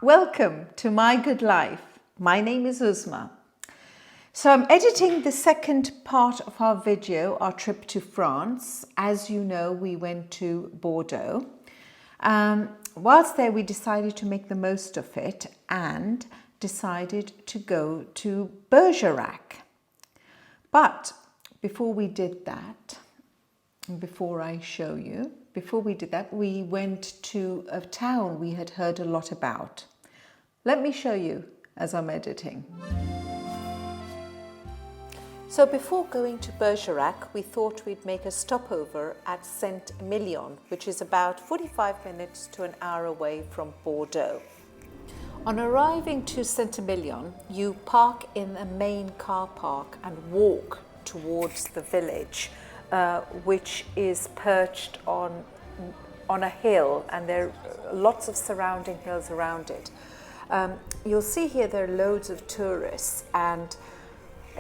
Welcome to My Good Life. My name is Uzma. So I'm editing the second part of our video, our trip to France. As you know, we went to Bordeaux. Whilst there, we decided to make the most of it and decided to go to Bergerac. But before we did that, before I show you, before we did that, we went to a town we had heard a lot about. Let me show you as I'm editing. So before going to Bergerac, we thought we'd make a stopover at Saint-Émilion, which is about 45 minutes to an hour away from Bordeaux. On arriving to Saint-Émilion, you park in a main car park and walk towards the village, which is perched on a hill, and there are lots of surrounding hills around it. You'll see here there are loads of tourists, and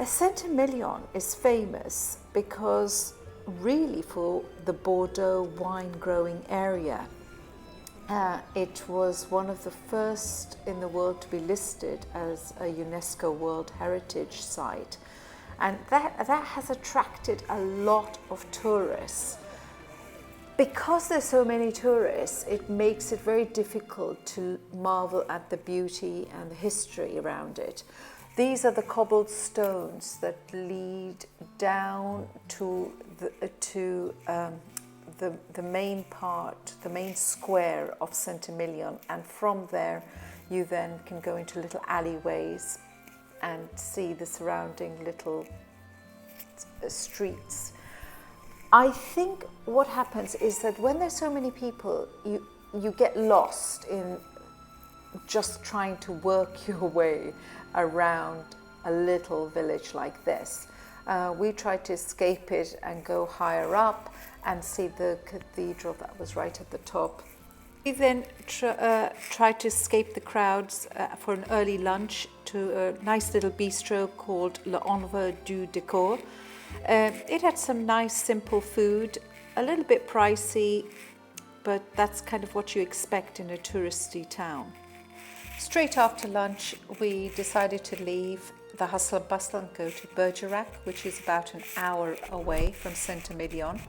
Saint-Émilion is famous because really for the Bordeaux wine growing area. It was one of the first in the world to be listed as a UNESCO World Heritage Site, and that has attracted a lot of tourists. Because there's so many tourists, it makes it very difficult to marvel at the beauty and the history around it. These are the cobbled stones that lead down to the main part, the main square of Saint-Émilion, and from there you then can go into little alleyways and see the surrounding little streets. I think what happens is that when there's so many people, you get lost in just trying to work your way around a little village like this. We tried to escape it and go higher up and see the cathedral that was right at the top. We then tried to escape the crowds for an early lunch to a nice little bistro called l'Envers du Décor. It had some nice simple food, a little bit pricey, but that's kind of what you expect in a touristy town. Straight after lunch, we decided to leave the hustle and bustle and go to Bergerac, which is about an hour away from Saint-Émilion.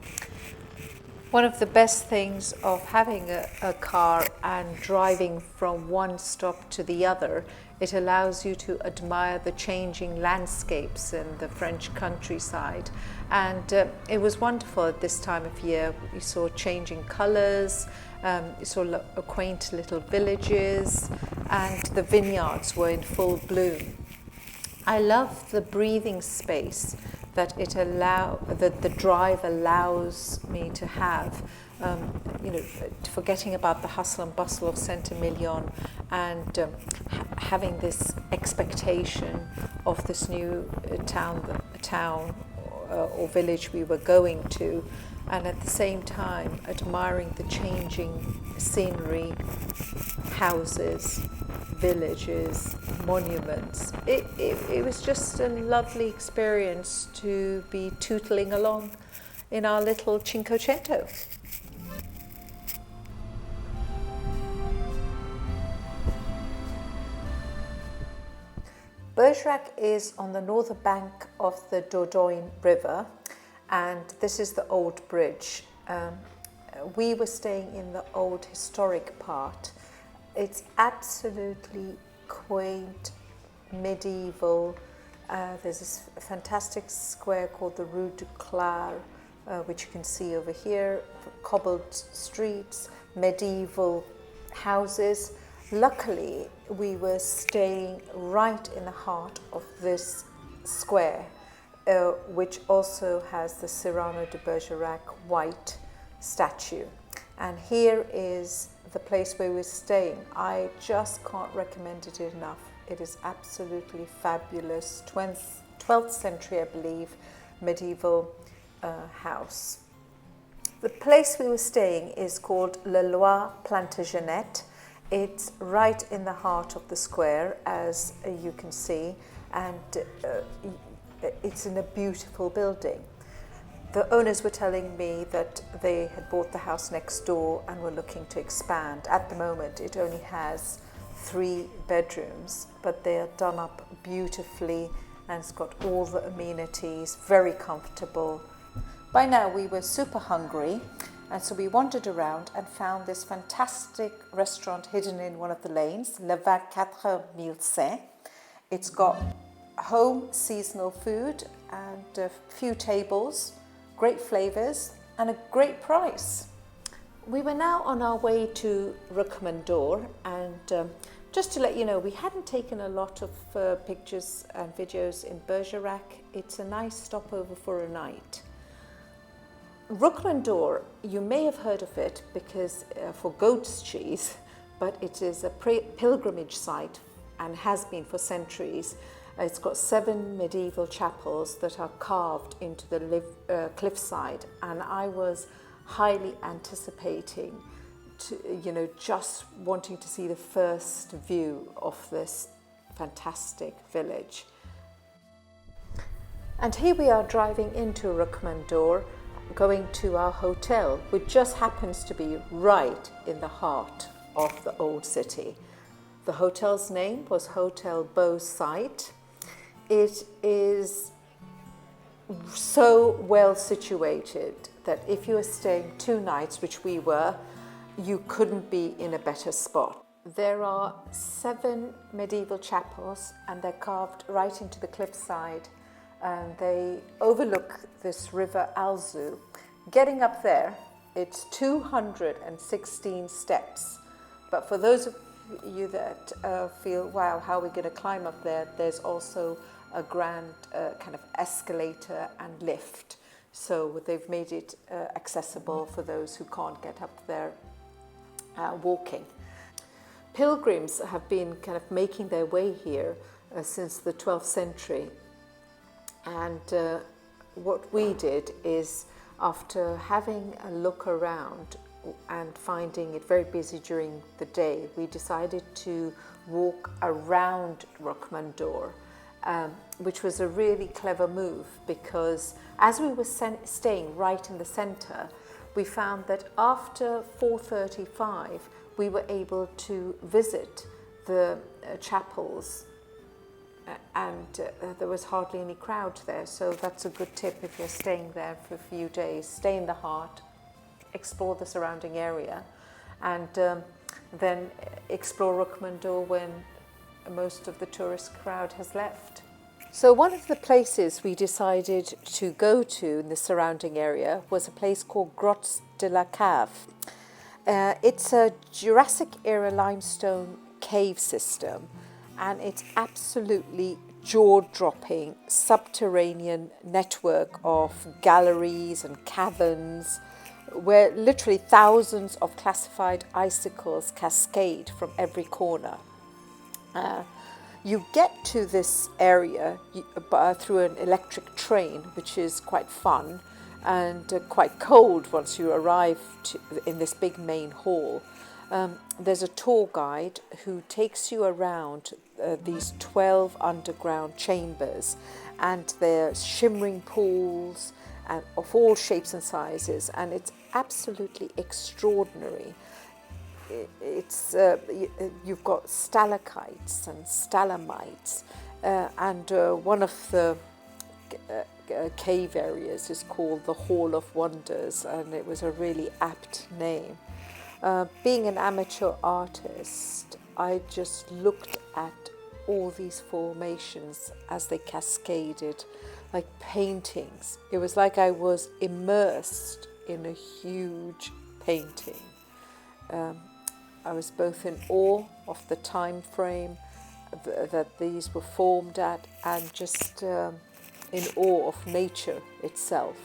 One of the best things of having a car and driving from one stop to the other, it allows you to admire the changing landscapes in the French countryside. And it was wonderful at this time of year. You saw changing colours, you saw quaint little villages, and the vineyards were in full bloom. I love the breathing space that the drive allows me to have, forgetting about the hustle and bustle of Saint-Émilion and having this expectation of this new town or village we were going to, and at the same time admiring the changing scenery, houses, villages, monuments. It was just a lovely experience to be tootling along in our little Cinquecento. Bergerac is on the northern bank of the Dordogne River, and this is the old bridge. We were staying in the old historic part. It's absolutely quaint, medieval. There's this fantastic square called the Rue du Clare, which you can see over here, cobbled streets, medieval houses. Luckily, we were staying right in the heart of this square, which also has the Cyrano de Bergerac white statue. And here is the place where we're staying. I just can't recommend it enough. It is absolutely fabulous. 12th century, I believe, medieval house. The place we were staying is called Le Loire Plantagenet. It's right in the heart of the square, as you can see, and it's in a beautiful building. The owners were telling me that they had bought the house next door and were looking to expand. At the moment, it only has 3 bedrooms, but they are done up beautifully and it's got all the amenities, very comfortable. By now we were super hungry, and so we wandered around and found this fantastic restaurant hidden in one of the lanes, Le 24 000. It's got home seasonal food and a few tables, great flavours and a great price. We were now on our way to Rocamadour, and just to let you know, we hadn't taken a lot of pictures and videos in Bergerac. It's a nice stopover for a night. Rocamadour, you may have heard of it because for goat's cheese, but it is a pilgrimage site and has been for centuries. It's got 7 medieval chapels that are carved into the cliffside, and I was highly anticipating to, just wanting to see the first view of this fantastic village. And here we are driving into Rocamadour, going to our hotel, which just happens to be right in the heart of the old city. The hotel's name was Hotel Beau Site. It is so well situated that if you were staying 2 nights, which we were, you couldn't be in a better spot. There are 7 medieval chapels and they're carved right into the cliffside, and they overlook this river Alzou. Getting up there, it's 216 steps. But for those of you that feel, wow, how are we going to climb up there? There's also a grand kind of escalator and lift. So they've made it accessible for those who can't get up there walking. Pilgrims have been kind of making their way here since the 12th century. And what we did is, after having a look around and finding it very busy during the day, we decided to walk around Rocamadour, which was a really clever move, because as we were staying right in the centre, we found that after 4:35 we were able to visit the chapels, and there was hardly any crowd there. So that's a good tip if you're staying there for a few days. Stay in the heart, explore the surrounding area, and then explore Rocamadour when most of the tourist crowd has left. So one of the places we decided to go to in the surrounding area was a place called Grotte de Lacave. It's a Jurassic era limestone cave system, and it's absolutely jaw-dropping subterranean network of galleries and caverns where literally thousands of classified icicles cascade from every corner. You get to this area through an electric train, which is quite fun and quite cold once you arrive in this big main hall. There's a tour guide who takes you around these 12 underground chambers, and there's shimmering pools and of all shapes and sizes, and it's absolutely extraordinary. It's you've got stalactites and stalagmites, and one of the cave areas is called the Hall of Wonders, and it was a really apt name. Being an amateur artist, I just looked at all these formations as they cascaded like paintings. It was like I was immersed in a huge painting. I was both in awe of the time frame that these were formed at, and just in awe of nature itself.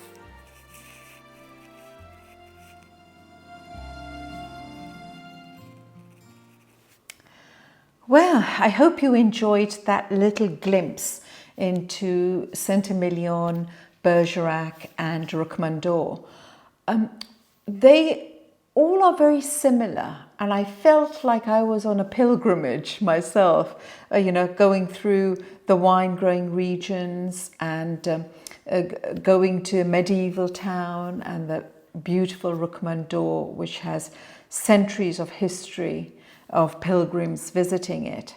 Well, I hope you enjoyed that little glimpse into Saint-Émilion, Bergerac and Rocamadour. They all are very similar, and I felt like I was on a pilgrimage myself, going through the wine-growing regions and going to a medieval town and the beautiful Rocamadour, which has centuries of history. of pilgrims visiting it.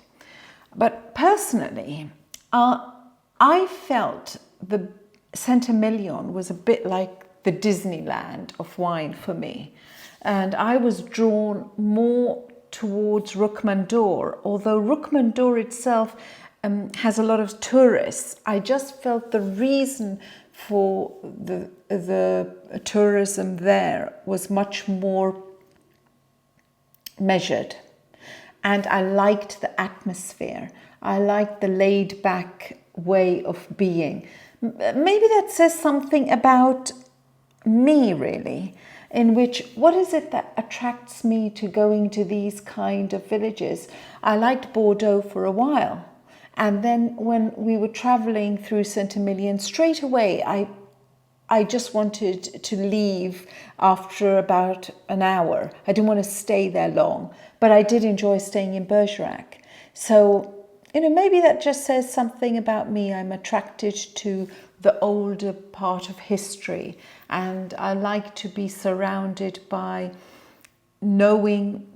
But personally, I felt the Saint-Émilion was a bit like the Disneyland of wine for me. And I was drawn more towards Rocamadour, although Rocamadour itself has a lot of tourists. I just felt the reason for the tourism there was much more measured. And I liked the atmosphere. I liked the laid back way of being. Maybe that says something about me, really, in which, what is it that attracts me to going to these kind of villages? I liked Bordeaux for a while. And then when we were traveling through Saint-Émilion, straight away, I just wanted to leave after about an hour. I didn't want to stay there long, but I did enjoy staying in Bergerac. So, maybe that just says something about me. I'm attracted to the older part of history, and I like to be surrounded by knowing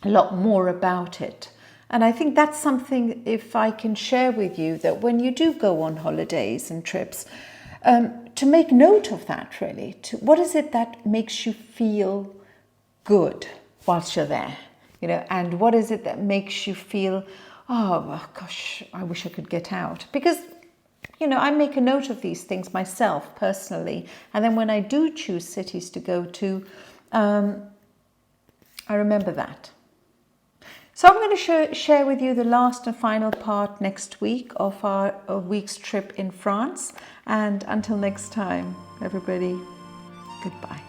a lot more about it. And I think that's something, if I can share with you, that when you do go on holidays and trips, to make note of that, really. What is it that makes you feel good whilst you're there? And what is it that makes you feel, oh gosh, I wish I could get out? Because, I make a note of these things myself personally. And then when I do choose cities to go to, I remember that. So I'm going to share with you the last and final part next week of our week's trip in France. And until next time, everybody, goodbye.